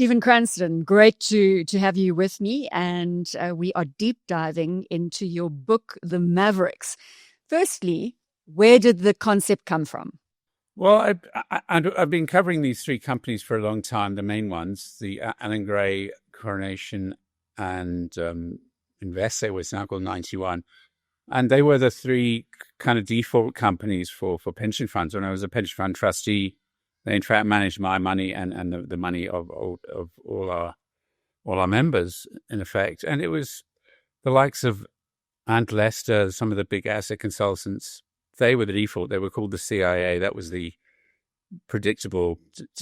Stephen Cranston, great to have you with me. And we are deep diving into your book, The Mavericks. Firstly, where did the concept come from? Well, I've been covering these three companies for a long time, the main ones, the Allan Gray, Coronation, and Investec, which is now called NinetyOne. And they were the three kind of default companies for pension funds. When I was a pension fund trustee, they in fact managed my money and the money of all our members, in effect. And it was the likes of Ant Lester, some of the big asset consultants. They were the default. They were called the CIA. That was the predictable.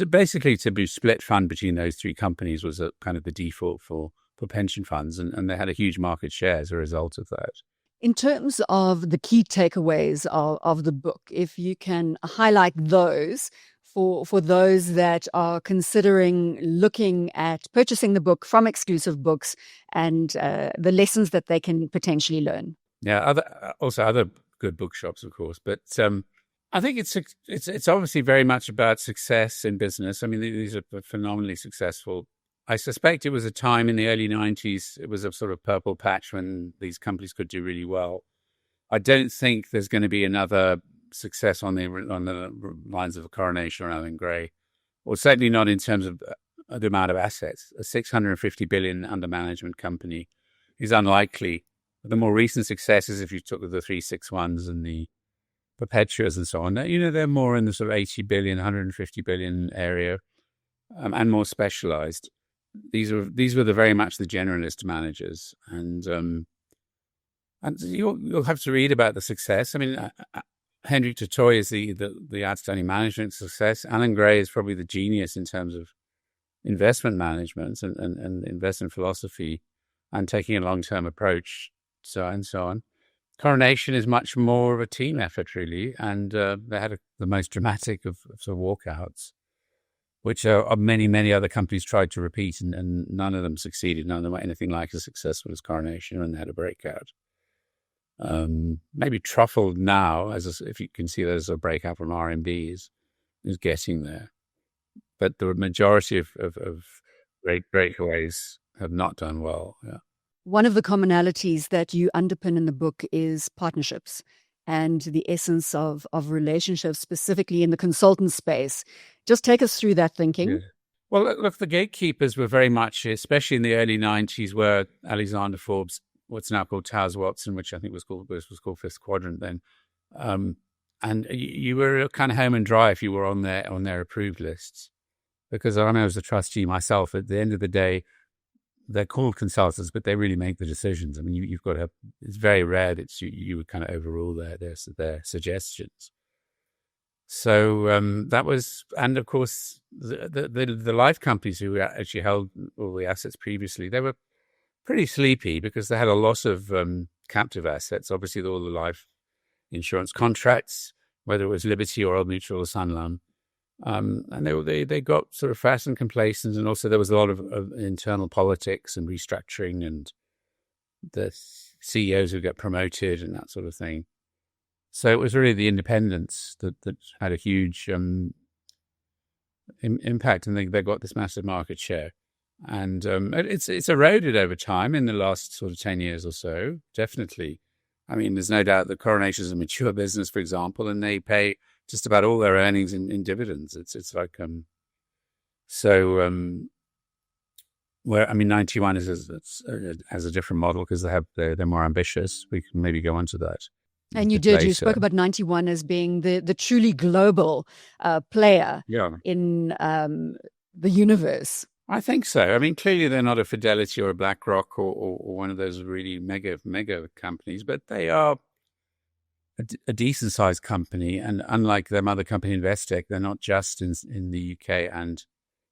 Basically, to be split fund between those three companies was a kind of the default for pension funds, and they had a huge market share as a result of that. In terms of the key takeaways of the book, if you can highlight those for those that are considering looking at purchasing the book from Exclusive Books and the lessons that they can potentially learn. Yeah, other good bookshops, of course, but I think it's obviously very much about success in business. I mean, these are phenomenally successful. I suspect it was a time in the early 90s, it was a sort of purple patch when these companies could do really well. I don't think there's going to be another success on the lines of a Coronation or Allan Gray, or certainly not in terms of the amount of assets. A $650 billion under management company is unlikely. The more recent successes, if you took the 361s and the Perpetuas and so on, they're more in the sort of 80 billion, 150 billion area, and more specialized. These were very much the generalist managers, and you'll have to read about the success. I mean, Henry Totoy is the outstanding management success. Allan Gray is probably the genius in terms of investment management and investment philosophy and taking a long-term approach, so on. Coronation is much more of a team effort, really, and they had the most dramatic of sort of walkouts, which many, many other companies tried to repeat, and none of them succeeded. None of them were anything like as successful as Coronation, and they had a breakout. Maybe Truffle now, if you can see that as a breakout from RMBs, is getting there. But the majority of great breakaways have not done well. Yeah. One of the commonalities that you underpin in the book is partnerships and the essence of relationships, specifically in the consultant space. Just take us through that thinking. Yeah. Well, look, the gatekeepers were very much, especially in the early 90s, were Alexander Forbes, what's now called Towers Watson, which I think was called Fifth Quadrant then. And you were kind of home and dry if you were on their approved lists. Because I was a trustee myself, at the end of the day, they're called consultants, but they really make the decisions. I mean, you've got to it's very rare that you would kind of overrule their suggestions. So that was, and of course, the life companies who actually held all the assets previously, they were pretty sleepy because they had a lot of captive assets. Obviously, all the life insurance contracts, whether it was Liberty or Old Mutual or Sanlam. And they got sort of fast and complacent, and also there was a lot of internal politics and restructuring, and the CEOs who get promoted and that sort of thing. So it was really the independents that had a huge impact, and they got this massive market share. And it's eroded over time in the last sort of 10 years or so, definitely. I mean, there's no doubt that Coronation is a mature business, for example, and they pay just about all their earnings in dividends. It's like where I mean, NinetyOne has a different model because they're more ambitious. We can maybe go on to that. And you spoke about NinetyOne as being the truly global player in the universe. I think so. I mean, clearly they're not a Fidelity or a BlackRock or one of those really mega companies, but they are a decent-sized company, and unlike their mother company, Investec, they're not just in the UK and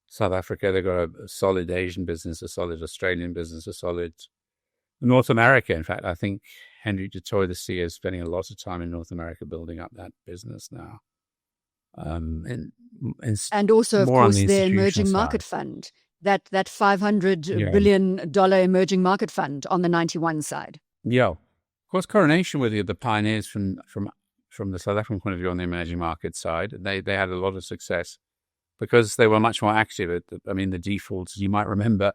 South Africa. They've got a solid Asian business, a solid Australian business, a solid North America. In fact, I think Henry Totoy, the CEO, is spending a lot of time in North America building up that business now. And also, of course, their emerging market fund, that $500 billion emerging market fund on the NinetyOne side. Yeah. Of course, Coronation were the pioneers from the South African point of view on the emerging market side. They had a lot of success because they were much more active. The defaults, you might remember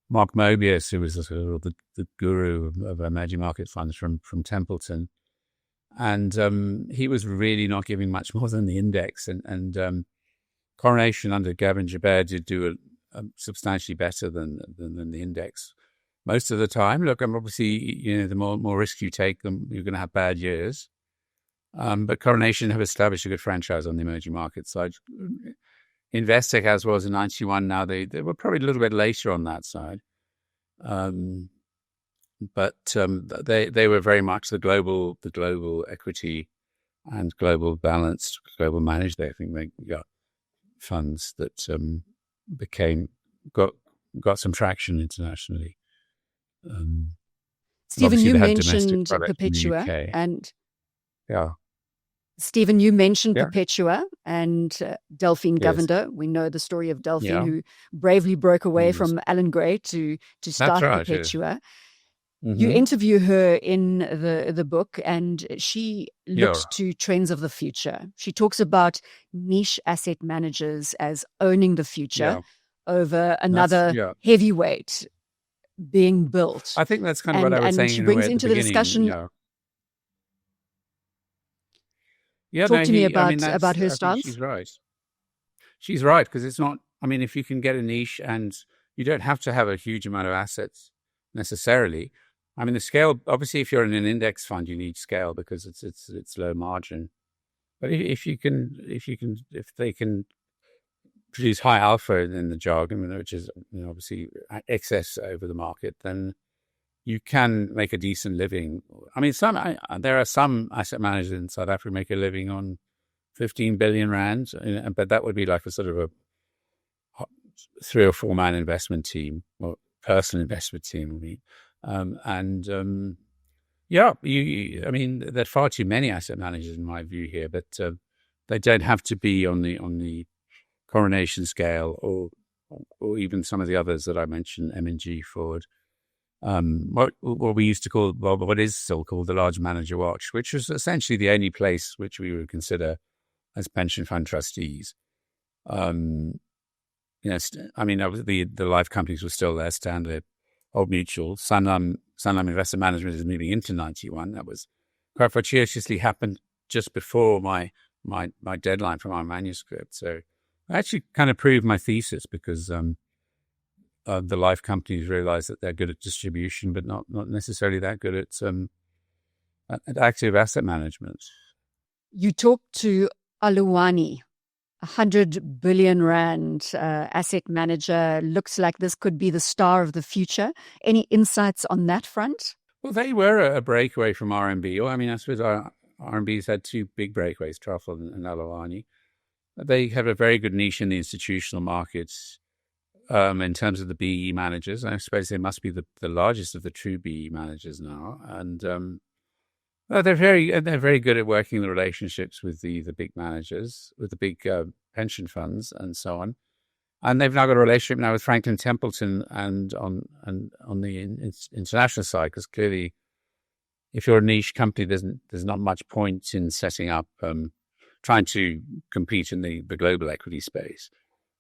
Mark Mobius, who was the guru of emerging market funds from Templeton. And he was really not giving much more than the index. And Coronation under Gavin Jabber did do a substantially better than the index most of the time. Look, obviously, the more risk you take, you're going to have bad years. But Coronation have established a good franchise on the emerging market side. Investec, as was in NinetyOne, now they were probably a little bit later on that side. But they were very much the global equity and global balanced, global managed. I think they got funds that got some traction internationally. Stephen, you mentioned Perpetua, and Stephen, you mentioned Perpetua and Delphine Govender. We know the story of Delphine, who bravely broke away from Allan Gray to start Perpetua. Mm-hmm. You interview her in the book, and she looks to trends of the future. She talks about niche asset managers as owning the future over another heavyweight being built. I think that's kind of what I was saying. And she brings into the discussion. Talk to me about her stance. She's right. She's right, because it's not. If you can get a niche, and you don't have to have a huge amount of assets necessarily. The scale, obviously, if you're in an index fund, you need scale because it's low margin. But if they can produce high alpha in the jargon, which is obviously excess over the market, then you can make a decent living. There are some asset managers in South Africa make a living on 15 billion rand, but that would be like a sort of a 3 or 4 man investment team or personal investment team. There are far too many asset managers in my view here, but they don't have to be on the Coronation scale or even some of the others that I mentioned, M&G, Ford. What we used to call, what is still called the large manager watch, which was essentially the only place which we would consider as pension fund trustees. The life companies were still there, Standard, Old Mutual. Sanlam Investment Management is moving into NinetyOne. That was quite fortuitously happened just before my deadline for my manuscript. So I actually kind of proved my thesis because the life companies realize that they're good at distribution, but not necessarily that good at active asset management. You talked to Aluwani, 100 billion rand asset manager. Looks like this could be the star of the future. Any insights on that front? Well, they were a breakaway from RMB. I suppose RMB's had 2 big breakaways, Truffle and Aluwani. They have a very good niche in the institutional markets in terms of the BE managers. I suppose they must be the largest of the true BE managers now. And they're very good at working the relationships with the big managers, with the big pension funds and so on. And they've now got a relationship now with Franklin Templeton and on the international side, because clearly, if you're a niche company, there's not much point in setting up trying to compete in the global equity space.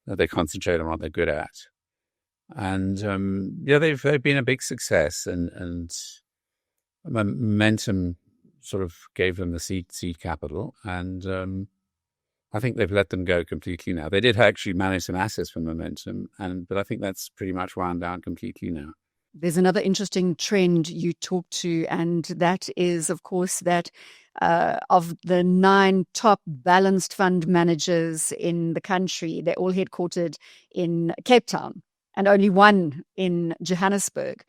They concentrate on what they're good at, and they've been a big success, and Momentum sort of gave them the seed capital, and I think they've let them go completely now. They did actually manage some assets from Momentum, but I think that's pretty much wound down completely now. There's another interesting trend you talk to, and that is, of course, that of the 9 top balanced fund managers in the country, they're all headquartered in Cape Town and only one in Johannesburg.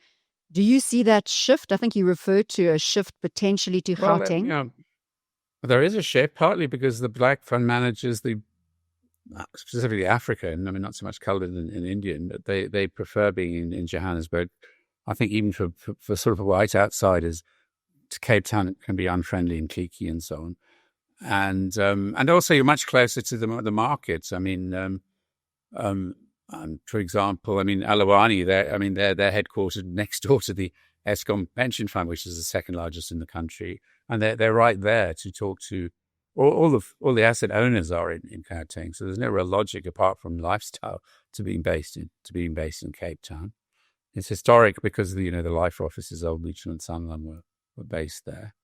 Do you see that shift? I think you referred to a shift potentially to Gauteng. There is a shift, partly because the black fund managers, specifically African, not so much coloured in Indian, but they prefer being in Johannesburg. I think even for sort of white outsiders, to Cape Town can be unfriendly and cliquey and so on. And also you're much closer to the markets. For example, Aluwani, they're headquartered next door to the Eskom pension fund, which is the second largest in the country. And they're right there to talk to all the asset owners are in Gauteng. So there's no real logic apart from lifestyle to being based in Cape Town. It's historic because the life offices, Old Mutual and Sanlam, were based there.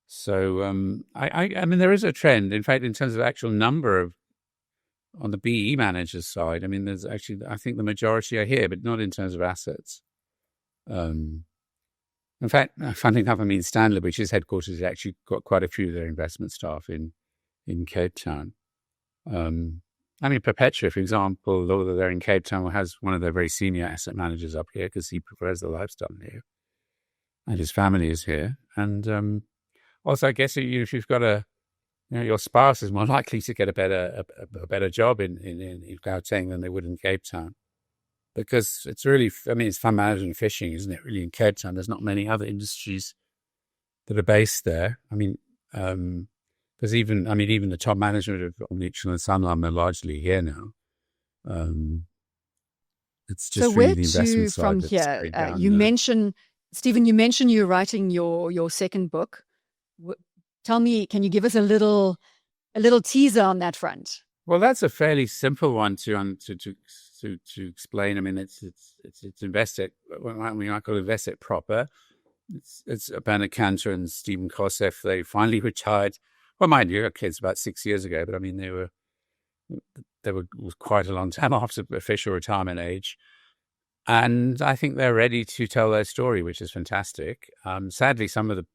So I mean, there is a trend. In fact, in terms of actual number of on the BE managers side, I mean, there's actually, I think the majority are here, but not in terms of assets. In fact, funny enough, I mean, Stanley, which is headquarters, has actually got quite a few of their investment staff in Cape Town. I mean, Perpetua, for example, although they're in Cape Town, has one of their very senior asset managers up here because he prefers the lifestyle here, and his family is here. And also, I guess if you've got your spouse is more likely to get a better job in Gauteng than they would in Cape Town, because it's really, I mean, it's fund management and fishing, isn't it? Really, in Cape Town, there's not many other industries that are based there. I mean, there's even the top management of Mutual and Sanlam are largely here now. It's just so really where the investment side from that's here? down You there. mentioned, Stephen, you're writing your second book. Tell me, can you give us a little teaser on that front? Well, that's a fairly simple one to explain. I mean, it's Investec. I mean, I call it Investec proper. It's Bernard Cantor and Stephen Kosef. They finally retired. Well, mind you, okay, it's about 6 years ago, but I mean, they were quite a long time after official retirement age. And I think they're ready to tell their story, which is fantastic. Sadly, some of the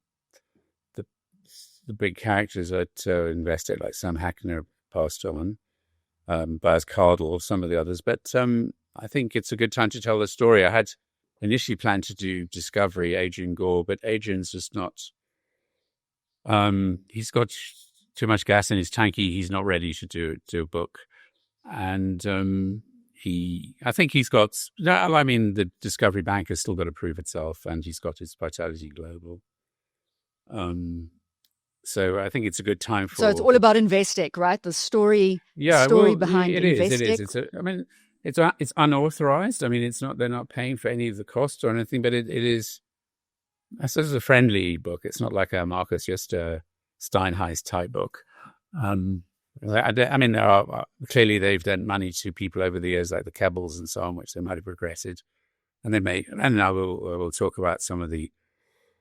big characters at Investec, like Sam Hackner, passed on, Baz Cardle, some of the others. But I think it's a good time to tell the story. I had initially planned to do Discovery, Adrian Gore, but Adrian's just not... he's got too much gas in his tanky. He's not ready to do a book. And I think he's got... I mean, the Discovery Bank has still got to prove itself, and he's got his Vitality Global. So I think it's a good time for... So it's all about Investec, right? The story behind Investec. It's unauthorized. I mean, they're not paying for any of the costs or anything, but it is, I suppose, a friendly book. It's not like a Marcus Joster Steinheist type book. I mean, there are clearly they've lent money to people over the years, like the Kebbles and so on, which they might have regretted, and I will talk about some of the...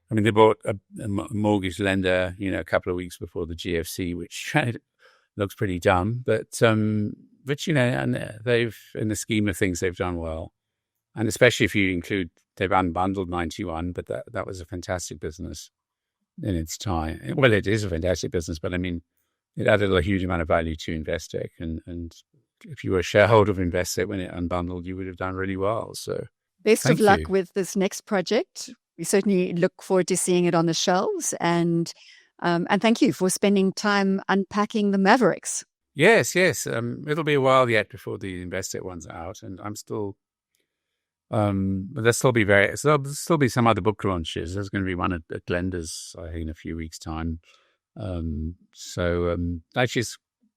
I mean, they bought a mortgage lender, a couple of weeks before the GFC, which looks pretty dumb. But and they've, in the scheme of things, they've done well. And especially if you include, they've unbundled NinetyOne, but that was a fantastic business in its time. Well, it is a fantastic business, but I mean, it added a huge amount of value to Investec. And if you were a shareholder of Investec when it unbundled, you would have done really well. So best of luck with this next project. We certainly look forward to seeing it on the shelves, and thank you for spending time unpacking the Mavericks. Yes. It'll be a while yet before the Investec one's out, and I'm still. But there'll still be some other book launches. There's going to be one at Glenda's, I think, in a few weeks' time. Actually,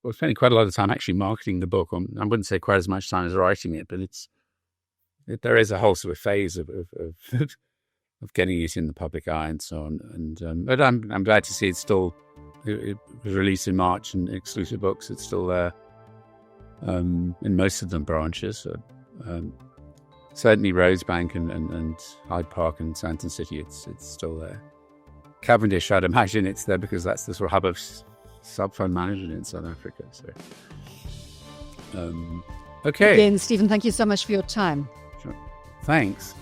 we're spending quite a lot of time actually marketing the book. I wouldn't say quite as much time as writing it, but there is a whole sort of phase of getting it in the public eye and so on. And but I'm glad to see it was released in March and exclusive books. It's still there in most of the branches. So, certainly Rosebank and Hyde Park and Sandton City, it's still there. Cavendish, I'd imagine it's there because that's the sort of hub of sub-fund management in South Africa. So, okay. Again, Stephen, thank you so much for your time. Sure. Thanks.